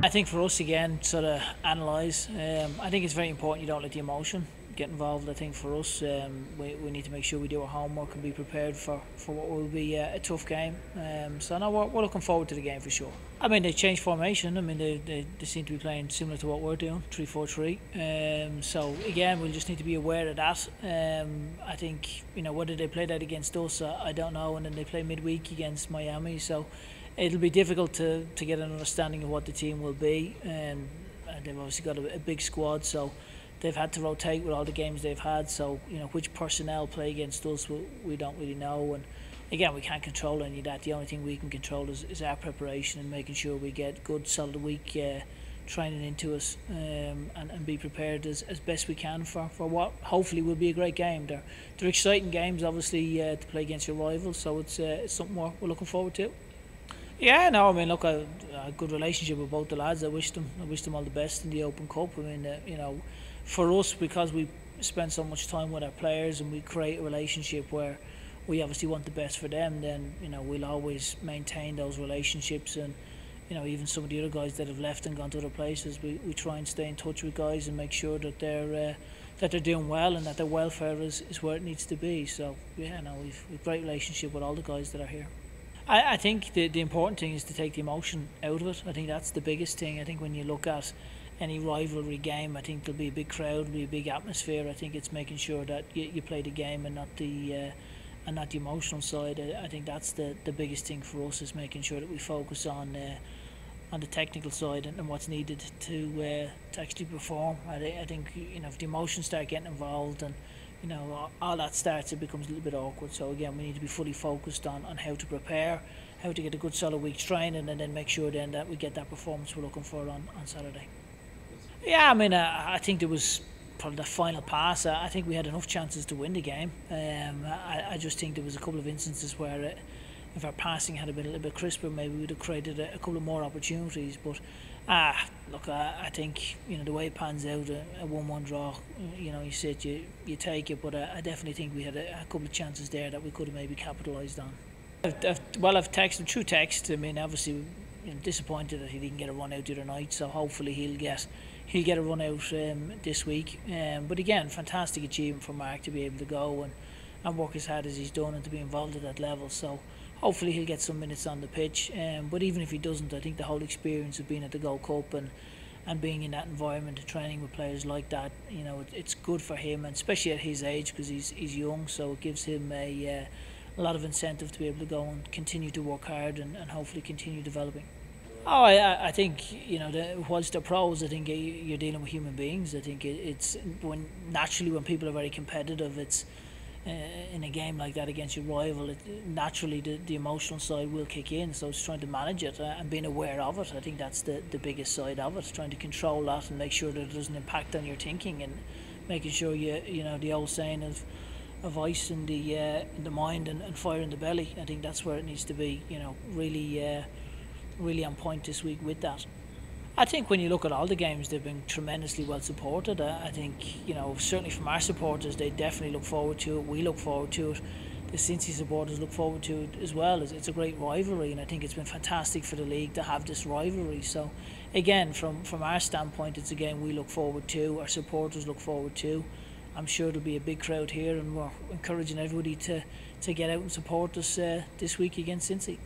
I think for us again, sort of analyse. I think it's very important you don't let the emotion get involved. I think for us, we need to make sure we do our homework and be prepared for what will be a tough game. So no, we're looking forward to the game for sure. I mean, they changed formation. I mean, they seem to be playing similar to what we're doing, 3-4-3. So again, we'll just need to be aware of that. I think, whether they play that against us, I don't know. And then they play midweek against Miami, so it'll be difficult to get an understanding of what the team will be. They've obviously got a big squad, so they've had to rotate with all the games they've had. So which personnel play against us, we don't really know. And again, we can't control any of that. The only thing we can control is our preparation and making sure we get good solid week training into us, and be prepared as best we can for what hopefully will be a great game. They're exciting games, obviously, to play against your rivals, so it's something we're looking forward to. Yeah, no, I mean, look, a good relationship with both the lads. I wish them all the best in the Open Cup. I mean, for us, because we spend so much time with our players and we create a relationship where we obviously want the best for them, then we'll always maintain those relationships. And even some of the other guys that have left and gone to other places, we try and stay in touch with guys and make sure that they're doing well and that their welfare is where it needs to be. So yeah, no, we've a great relationship with all the guys that are here. I think the important thing is to take the emotion out of it. I think that's the biggest thing. I think when you look at any rivalry game, I think there'll be a big crowd, there'll be a big atmosphere. I think it's making sure that you play the game and not the emotional side. I think that's the biggest thing for us, is making sure that we focus on the technical side and what's needed to actually perform. I think if the emotions start getting involved and all that starts, it becomes a little bit awkward. So again, we need to be fully focused on how to prepare, how to get a good solid week's training, and then make sure then that we get that performance we're looking for on Saturday. Yeah, I mean, I think there was probably the final pass. I think we had enough chances to win the game. I just think there was a couple of instances where if our passing had been a little bit crisper, maybe we'd have created a couple of more opportunities. But look, I think the way it pans out, a 1-1 draw, you sit, you take it. But I definitely think we had a couple of chances there that we could have maybe capitalised on. I've texted through text. I mean, obviously, disappointed that he didn't get a run out the other night. So hopefully he'll get a run out this week. But again, fantastic achievement for Mark to be able to go and work as hard as he's done and to be involved at that level. So hopefully he'll get some minutes on the pitch. But even if he doesn't, I think the whole experience of being at the Gold Cup and being in that environment, training with players like that, it's good for him, and especially at his age, because he's young. So it gives him a lot of incentive to be able to go and continue to work hard and hopefully continue developing. Oh, I think whilst they're pros, I think you're dealing with human beings. I think it's when people are very competitive, it's in a game like that against your rival, naturally the emotional side will kick in. So it's trying to manage it and being aware of it. I think that's the biggest side of it, trying to control that and make sure that it doesn't impact on your thinking, and making sure the old saying of ice in the mind and fire in the belly. I think that's where it needs to be. Really on point this week with that. I think when you look at all the games, they've been tremendously well supported. I think certainly from our supporters, they definitely look forward to it. We look forward to it. The Cincy supporters look forward to it as well. It's a great rivalry, and I think it's been fantastic for the league to have this rivalry. So again, from our standpoint, it's a game we look forward to, our supporters look forward to. I'm sure there'll be a big crowd here, and we're encouraging everybody to get out and support us this week against Cincy.